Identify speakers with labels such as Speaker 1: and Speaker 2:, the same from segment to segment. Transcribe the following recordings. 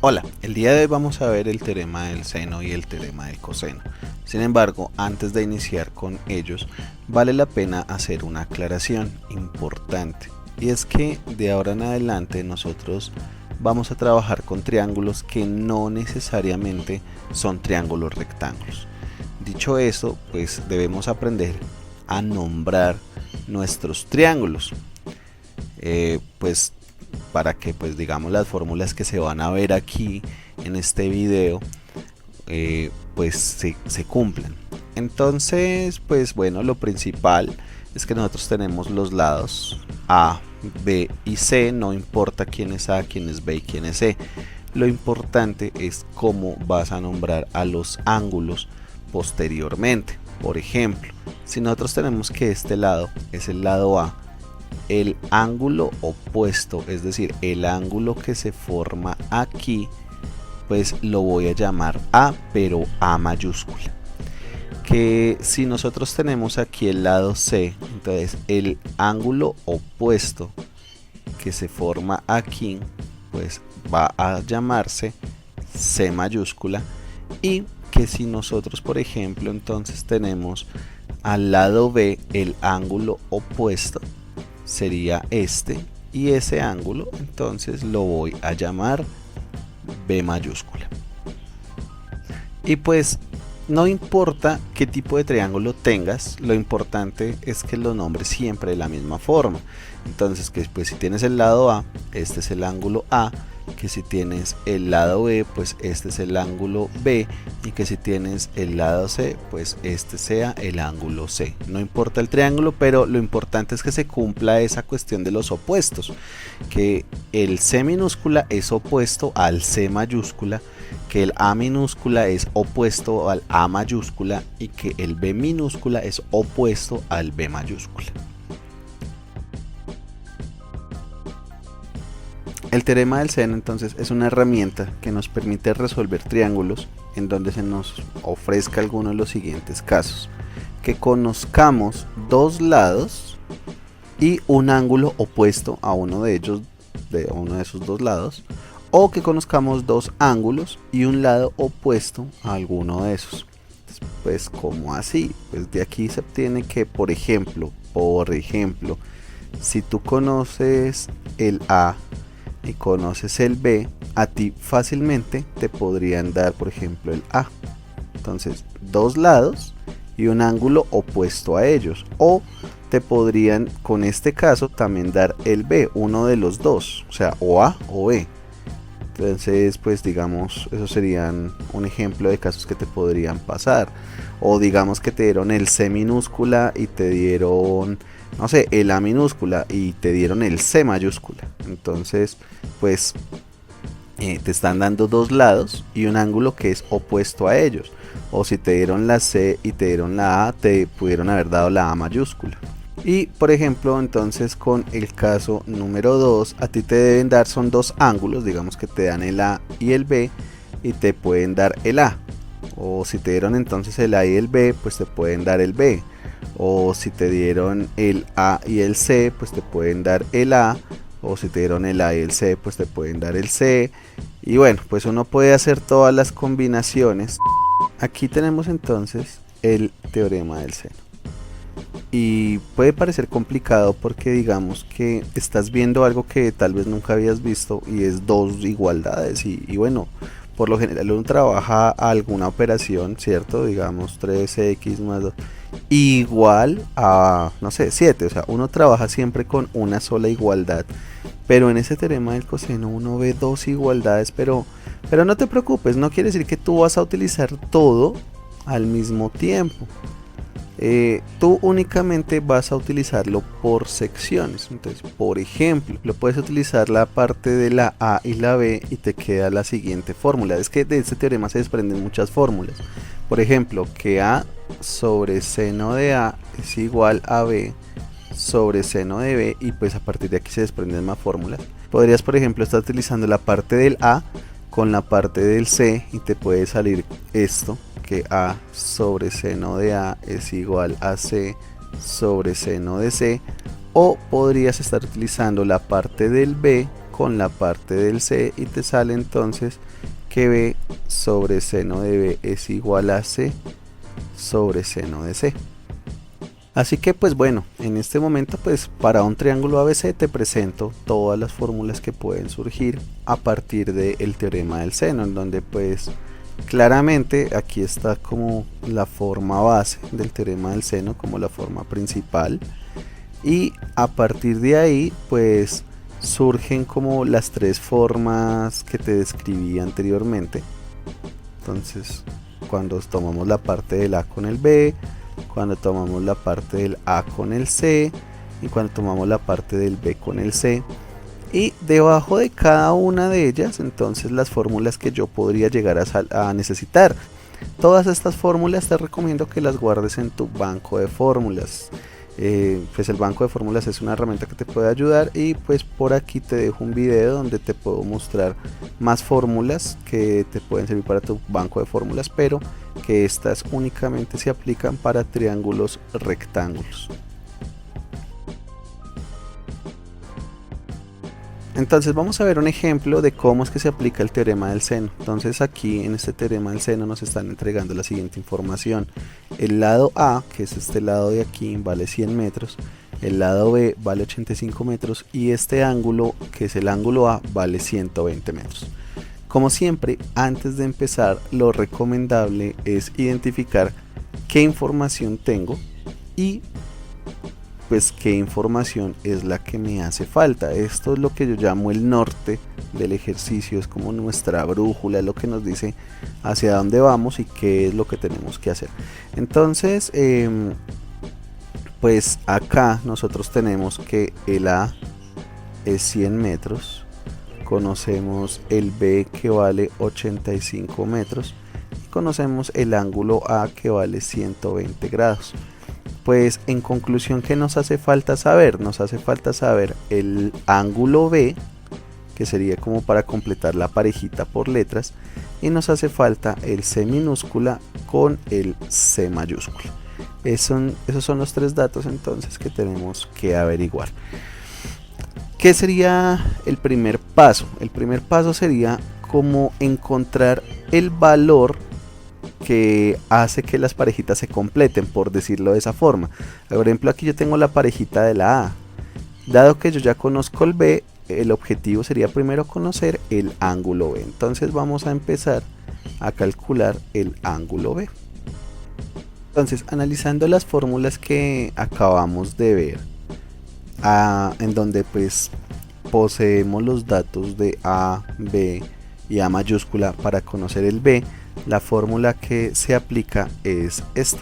Speaker 1: Hola, el día de hoy vamos a ver el teorema del seno y el teorema del coseno. Sin embargo, antes de iniciar con ellos, vale la pena hacer una aclaración importante. Y es que de ahora en adelante nosotros vamos a trabajar con triángulos que no necesariamente son triángulos rectángulos. Dicho eso, pues debemos aprender a nombrar nuestros triángulos. Pues para que digamos las fórmulas que se van a ver aquí en este video pues se cumplan. Entonces pues bueno, lo principal es que nosotros tenemos los lados A, B y C, no importa quién es A, quién es B y quién es C. Lo importante es cómo vas a nombrar a los ángulos posteriormente. Por ejemplo, si nosotros tenemos que este lado es el lado A, el ángulo opuesto, es decir, el ángulo que se forma aquí, pues lo voy a llamar A, pero A mayúscula. Que si nosotros tenemos aquí el lado C, entonces el ángulo opuesto que se forma aquí, pues va a llamarse C mayúscula. Y que si nosotros, por ejemplo, entonces tenemos al lado B el ángulo opuesto, sería este, y ese ángulo entonces lo voy a llamar B mayúscula. Y pues no importa qué tipo de triángulo tengas, lo importante es que lo nombres siempre de la misma forma. Entonces que pues si tienes el lado A, este es el ángulo A, que si tienes el lado B, pues este es el ángulo B, y que si tienes el lado C, pues este sea el ángulo C. No importa el triángulo, pero lo importante es que se cumpla esa cuestión de los opuestos, que el C minúscula es opuesto al C mayúscula, que el A minúscula es opuesto al A mayúscula y que el B minúscula es opuesto al B mayúscula. El teorema del seno entonces es una herramienta que nos permite resolver triángulos en donde se nos ofrezca alguno de los siguientes casos: que conozcamos dos lados y un ángulo opuesto a uno de ellos, de uno de esos dos lados, o que conozcamos dos ángulos y un lado opuesto a alguno de esos. Pues ¿cómo así? Pues de aquí se obtiene que, por ejemplo, si tú conoces el A y conoces el B, a ti fácilmente te podrían dar, por ejemplo, el A. Entonces, dos lados y un ángulo opuesto a ellos. O te podrían, con este caso, también dar el B, uno de los dos, o sea, o A o B. Entonces, pues digamos, esos serían un ejemplo de casos que te podrían pasar. O digamos que te dieron el C minúscula y te dieron, no sé, el A minúscula y te dieron el C mayúscula. Entonces, pues te están dando dos lados y un ángulo que es opuesto a ellos. O si te dieron la C y te dieron la A, te pudieron haber dado la A mayúscula. Y por ejemplo, entonces con el caso número 2, a ti te deben dar, son dos ángulos, digamos que te dan el A y el B, y te pueden dar el A. O si te dieron entonces el A y el B, pues te pueden dar el B. O si te dieron el A y el C, pues te pueden dar el A. O si te dieron el A y el C, pues te pueden dar el C. Y bueno, pues uno puede hacer todas las combinaciones. Aquí tenemos entonces el teorema del seno. Y puede parecer complicado porque digamos que estás viendo algo que tal vez nunca habías visto y es dos igualdades y bueno, por lo general uno trabaja alguna operación, ¿cierto? Digamos 3x más 2 igual a, no sé, 7, o sea, uno trabaja siempre con una sola igualdad, pero en ese teorema del coseno uno ve dos igualdades, pero no te preocupes, no quiere decir que tú vas a utilizar todo al mismo tiempo. Tú únicamente vas a utilizarlo por secciones. Entonces, por ejemplo, lo puedes utilizar la parte de la A y la B y te queda la siguiente fórmula. Es que de este teorema se desprenden muchas fórmulas. Por ejemplo, que A sobre seno de A es igual a B sobre seno de B, y pues a partir de aquí se desprenden más fórmulas. Podrías, por ejemplo, estar utilizando la parte del A con la parte del C y te puede salir esto, que A sobre seno de A es igual a C sobre seno de C. O podrías estar utilizando la parte del B con la parte del C y te sale entonces que B sobre seno de B es igual a C sobre seno de C. Así que pues bueno, en este momento pues para un triángulo ABC te presento todas las fórmulas que pueden surgir a partir del teorema del seno, en donde pues claramente aquí está como la forma base del teorema del seno, como la forma principal, y a partir de ahí pues surgen como las tres formas que te describí anteriormente. Entonces cuando tomamos la parte del A con el B, cuando tomamos la parte del A con el C y cuando tomamos la parte del B con el C, y debajo de cada una de ellas entonces las fórmulas que yo podría llegar a necesitar. Todas estas fórmulas te recomiendo que las guardes en tu banco de fórmulas. Pues el banco de fórmulas es una herramienta que te puede ayudar, y pues por aquí te dejo un video donde te puedo mostrar más fórmulas que te pueden servir para tu banco de fórmulas, pero que estas únicamente se aplican para triángulos rectángulos. Entonces vamos a ver un ejemplo de cómo es que se aplica el teorema del seno. Entonces aquí en este teorema del seno nos están entregando la siguiente información. El lado A, que es este lado de aquí, vale 100 metros. El lado B vale 85 metros. Y este ángulo, que es el ángulo A, vale 120 metros. Como siempre, antes de empezar, lo recomendable es identificar qué información tengo y pues qué información es la que me hace falta. Esto es lo que yo llamo el norte del ejercicio, es como nuestra brújula, es lo que nos dice hacia dónde vamos y qué es lo que tenemos que hacer. Entonces pues acá nosotros tenemos que el A es 100 metros, conocemos el B que vale 85 metros y conocemos el ángulo A que vale 120 grados. Pues en conclusión, ¿qué nos hace falta saber? Nos hace falta saber el ángulo B, que sería como para completar la parejita por letras, y nos hace falta el C minúscula con el C mayúscula. Esos son los tres datos entonces que tenemos que averiguar. ¿Qué sería el primer paso? El primer paso sería como encontrar el valor que hace que las parejitas se completen, por decirlo de esa forma. Por ejemplo, aquí yo tengo la parejita de la A. Dado que yo ya conozco el B, el objetivo sería primero conocer el ángulo B. Entonces vamos a empezar a calcular el ángulo B. Entonces, analizando las fórmulas que acabamos de ver, en donde pues poseemos los datos de A, B y A mayúscula para conocer el B, la fórmula que se aplica es esta.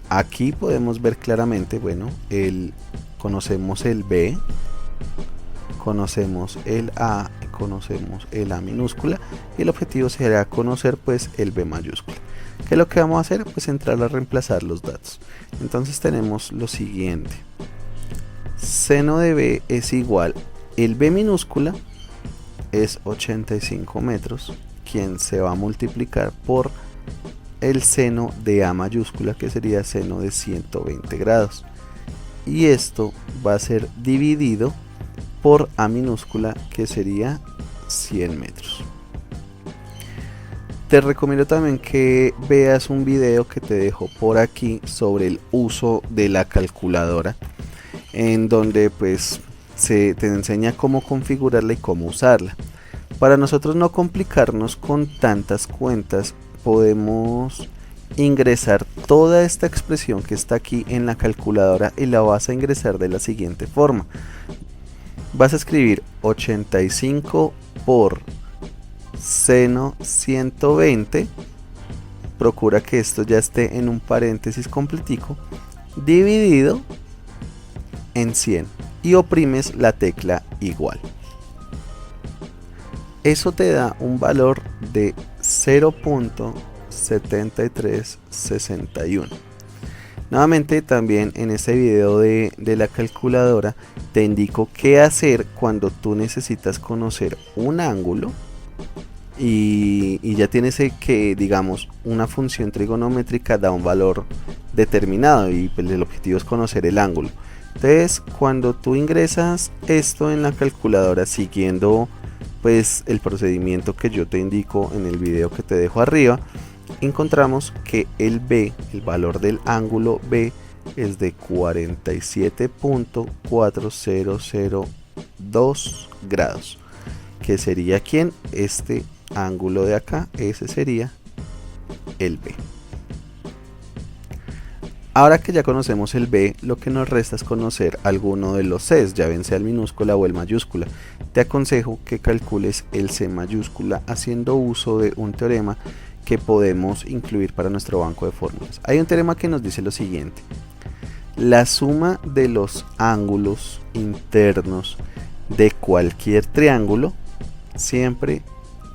Speaker 1: Aquí podemos ver claramente, bueno, conocemos el B, conocemos el A, conocemos el A minúscula, y el objetivo será conocer pues el B mayúscula. ¿Qué es lo que vamos a hacer? Pues entrar a reemplazar los datos. Entonces tenemos lo siguiente: seno de B es igual, el B minúscula es 85 metros, quien se va a multiplicar por el seno de A mayúscula, que sería seno de 120 grados, y esto va a ser dividido por A minúscula, que sería 100 metros. Te recomiendo también que veas un video que te dejo por aquí sobre el uso de la calculadora, en donde pues te enseña cómo configurarla y cómo usarla. Para nosotros no complicarnos con tantas cuentas, podemos ingresar toda esta expresión que está aquí en la calculadora y la vas a ingresar de la siguiente forma. Vas a escribir 85 por seno 120, procura que esto ya esté en un paréntesis completico, dividido en 100, y oprimes la tecla igual. Eso te da un valor de 0.7361. Nuevamente, también en este video de la calculadora te indico qué hacer cuando tú necesitas conocer un ángulo y ya tienes que, digamos, una función trigonométrica da un valor determinado y pues el objetivo es conocer el ángulo. Entonces, cuando tú ingresas esto en la calculadora siguiendo pues el procedimiento que yo te indico en el video que te dejo arriba, encontramos que el B, el valor del ángulo B, es de 47.4002 grados, que sería ¿quién? Este ángulo de acá, ese sería el B. Ahora que ya conocemos el B, lo que nos resta es conocer alguno de los Cs, ya bien sea el minúscula o el mayúscula. Te aconsejo que calcules el C mayúscula haciendo uso de un teorema que podemos incluir para nuestro banco de fórmulas. Hay un teorema que nos dice lo siguiente: la suma de los ángulos internos de cualquier triángulo siempre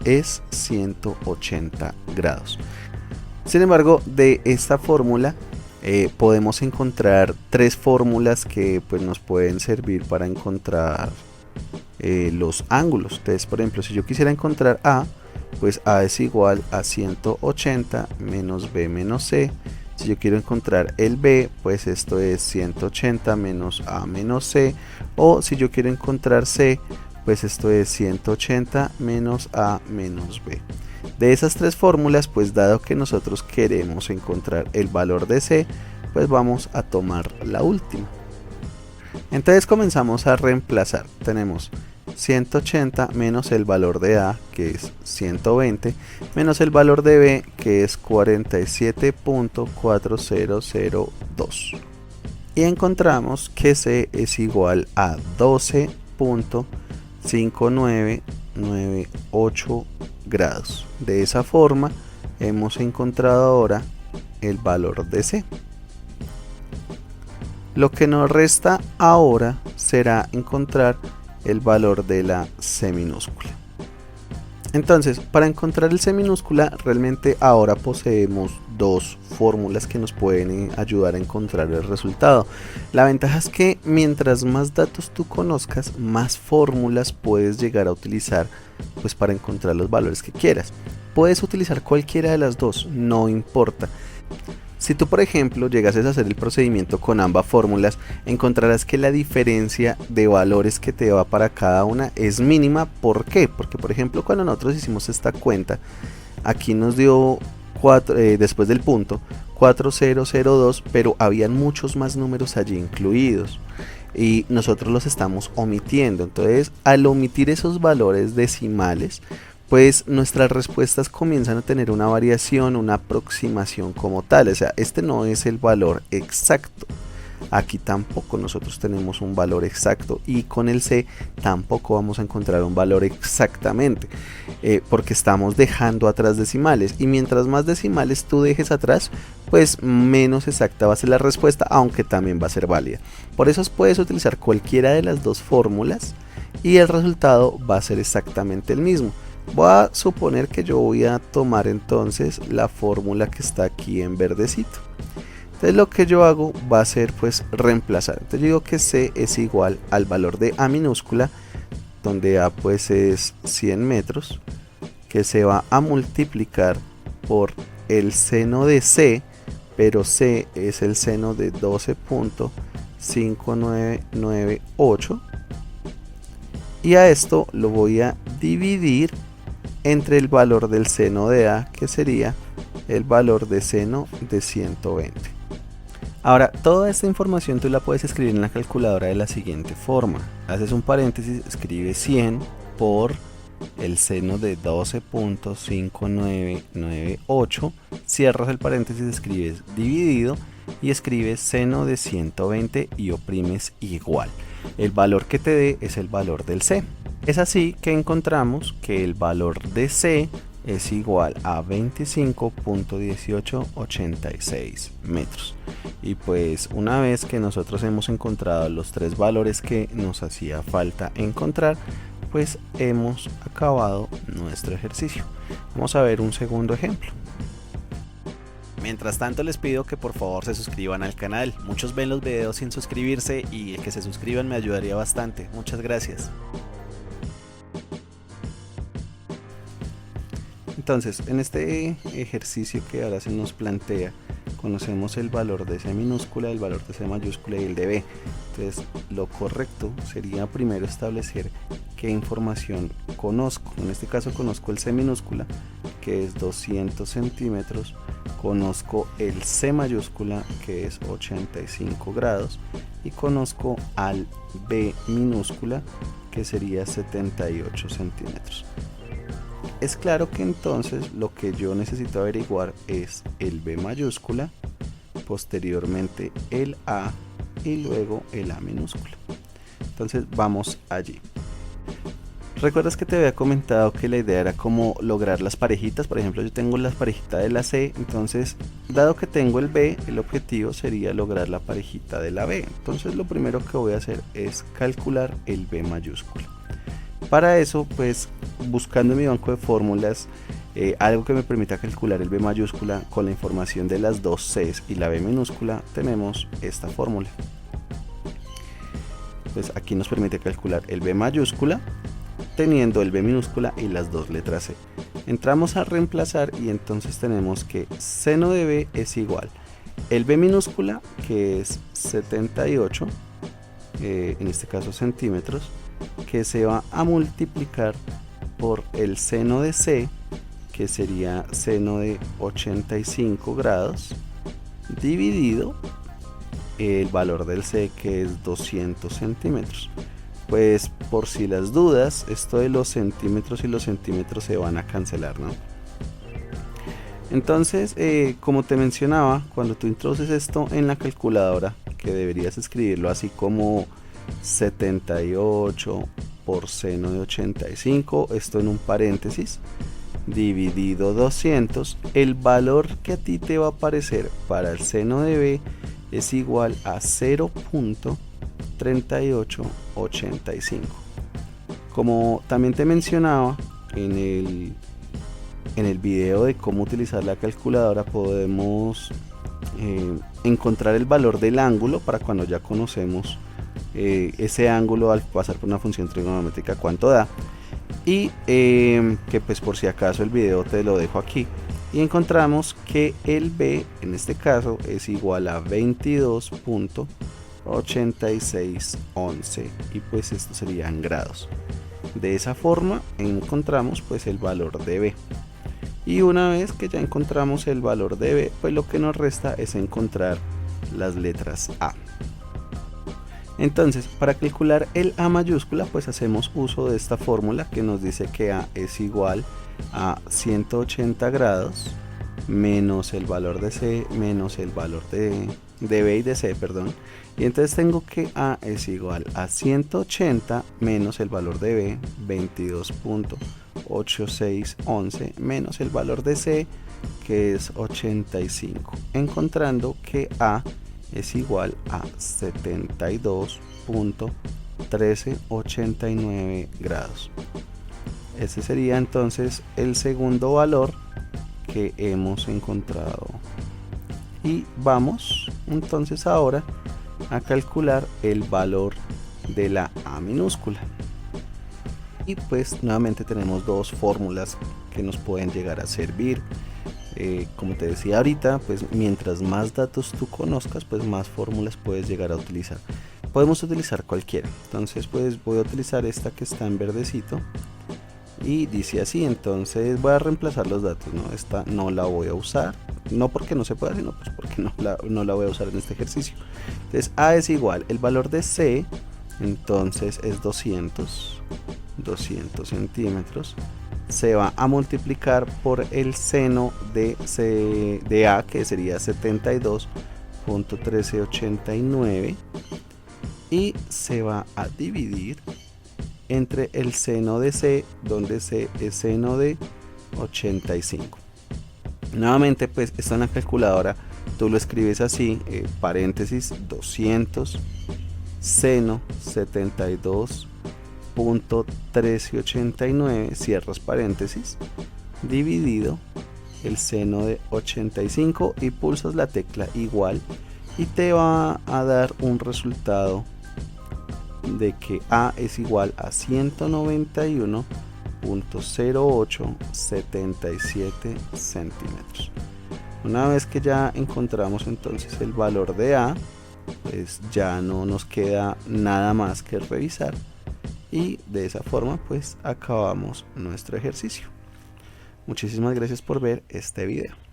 Speaker 1: es 180 grados. Sin embargo, de esta fórmula podemos encontrar tres fórmulas que pues, nos pueden servir para encontrar los ángulos. Entonces, por ejemplo, si yo quisiera encontrar A, pues A es igual a 180 menos B menos C. Si yo quiero encontrar el B, pues esto es 180 menos A menos C. O si yo quiero encontrar C, pues esto es 180 menos A menos B. De esas tres fórmulas, pues dado que nosotros queremos encontrar el valor de C, pues vamos a tomar la última. Entonces comenzamos a reemplazar. Tenemos 180 menos el valor de A, que es 120, menos el valor de B, que es 47.4002. Y encontramos que C es igual a 12.5998 grados. De esa forma hemos encontrado ahora el valor de C. Lo que nos resta ahora será encontrar el valor de la C minúscula. Entonces, para encontrar el C minúscula, realmente ahora poseemos dos fórmulas que nos pueden ayudar a encontrar el resultado. La ventaja es que mientras más datos tú conozcas, más fórmulas puedes llegar a utilizar pues, para encontrar los valores que quieras. Puedes utilizar cualquiera de las dos, no importa. Si tú, por ejemplo, llegases a hacer el procedimiento con ambas fórmulas, encontrarás que la diferencia de valores que te va para cada una es mínima. ¿Por qué? Porque, por ejemplo, cuando nosotros hicimos esta cuenta, aquí nos dio 4, después del punto 4002, pero habían muchos más números allí incluidos y nosotros los estamos omitiendo. Entonces, al omitir esos valores decimales, pues nuestras respuestas comienzan a tener una variación, una aproximación como tal. O sea, este no es el valor exacto. Aquí tampoco nosotros tenemos un valor exacto, y con el C tampoco vamos a encontrar un valor exactamente, porque estamos dejando atrás decimales, y mientras más decimales tú dejes atrás, pues menos exacta va a ser la respuesta, aunque también va a ser válida. Por eso puedes utilizar cualquiera de las dos fórmulas y el resultado va a ser exactamente el mismo. Voy a suponer que yo voy a tomar entonces la fórmula que está aquí en verdecito. Entonces lo que yo hago va a ser pues reemplazar. Entonces yo digo que C es igual al valor de A minúscula, donde A pues es 100 metros, que se va a multiplicar por el seno de C, pero C es el seno de 12.5998, y a esto lo voy a dividir entre el valor del seno de A, que sería el valor de seno de 120. Ahora, toda esta información tú la puedes escribir en la calculadora de la siguiente forma. Haces un paréntesis, escribes 100 por el seno de 12.5998, cierras el paréntesis, escribes dividido y escribes seno de 120 y oprimes igual. El valor que te dé es el valor del C. Es así que encontramos que el valor de C es igual a 25.1886 metros. Y pues una vez que nosotros hemos encontrado los tres valores que nos hacía falta encontrar, pues hemos acabado nuestro ejercicio. Vamos a ver un segundo ejemplo. Mientras tanto, les pido que por favor se suscriban al canal. Muchos ven los videos sin suscribirse y el que se suscriban me ayudaría bastante. Muchas gracias. Entonces, en este ejercicio que ahora se nos plantea, conocemos el valor de C minúscula, el valor de C mayúscula y el de B. Entonces lo correcto sería primero establecer qué información conozco. En este caso conozco el C minúscula, que es 200 centímetros, conozco el C mayúscula, que es 85 grados, y conozco al B minúscula, que sería 78 centímetros. Es claro que entonces lo que yo necesito averiguar es el B mayúscula, posteriormente el A y luego el A minúscula. Entonces vamos allí. ¿Recuerdas que te había comentado que la idea era como lograr las parejitas? Por ejemplo, yo tengo la parejita de la C, entonces dado que tengo el B, el objetivo sería lograr la parejita de la B. Entonces lo primero que voy a hacer es calcular el B mayúscula. Para eso, pues buscando en mi banco de fórmulas algo que me permita calcular el B mayúscula con la información de las dos Cs y la B minúscula, tenemos esta fórmula. Pues aquí nos permite calcular el B mayúscula teniendo el B minúscula y las dos letras C. Entramos a reemplazar y entonces tenemos que seno de B es igual el B minúscula, que es 78, en este caso centímetros, que se va a multiplicar por el seno de C, que sería seno de 85 grados, dividido el valor del C, que es 200 centímetros. Pues por si las dudas, esto de los centímetros y los centímetros se van a cancelar, ¿no? Entonces, como te mencionaba, cuando tú introduces esto en la calculadora, que deberías escribirlo así como 78 por seno de 85, esto en un paréntesis, dividido 200, el valor que a ti te va a aparecer para el seno de B es igual a 0.3885. Como también te mencionaba en el video de cómo utilizar la calculadora, podemos encontrar el valor del ángulo para cuando ya conocemos ese ángulo al pasar por una función trigonométrica cuánto da, y que pues por si acaso el video te lo dejo aquí, y encontramos que el B en este caso es igual a 22.8611, y pues esto sería en grados. De esa forma encontramos pues el valor de B, y una vez que ya encontramos el valor de B, pues lo que nos resta es encontrar las letras A. Entonces, para calcular el A mayúscula, pues hacemos uso de esta fórmula que nos dice que A es igual a 180 grados menos el valor de C menos el valor de B y de C, perdón. Y entonces tengo que A es igual a 180 menos el valor de B, 22.8611, menos el valor de C, que es 85, encontrando que A es igual a 72.1389 grados. Ese sería entonces el segundo valor que hemos encontrado. Y vamos entonces ahora a calcular el valor de la A minúscula. Y pues nuevamente tenemos dos fórmulas que nos pueden llegar a servir. Como te decía ahorita, pues mientras más datos tú conozcas, pues más fórmulas puedes llegar a utilizar. Podemos utilizar cualquiera. Entonces pues voy a utilizar esta que está en verdecito y dice así. Entonces voy a reemplazar los datos, ¿no? Esta no la voy a usar, no porque no se pueda, sino pues porque no la voy a usar en este ejercicio. Entonces A es igual, el valor de C entonces es 200 centímetros, se va a multiplicar por el seno de A, que sería 72.1389, y se va a dividir entre el seno de C, donde C es seno de 85. Nuevamente pues esto en la calculadora tú lo escribes así, paréntesis 200 seno 72.1389, cierras paréntesis, dividido el seno de 85 y pulsas la tecla igual, y te va a dar un resultado de que A es igual a 191.0877 centímetros. Una vez que ya encontramos entonces el valor de A, pues ya no nos queda nada más que revisar, y de esa forma pues acabamos nuestro ejercicio. Muchísimas gracias por ver este video.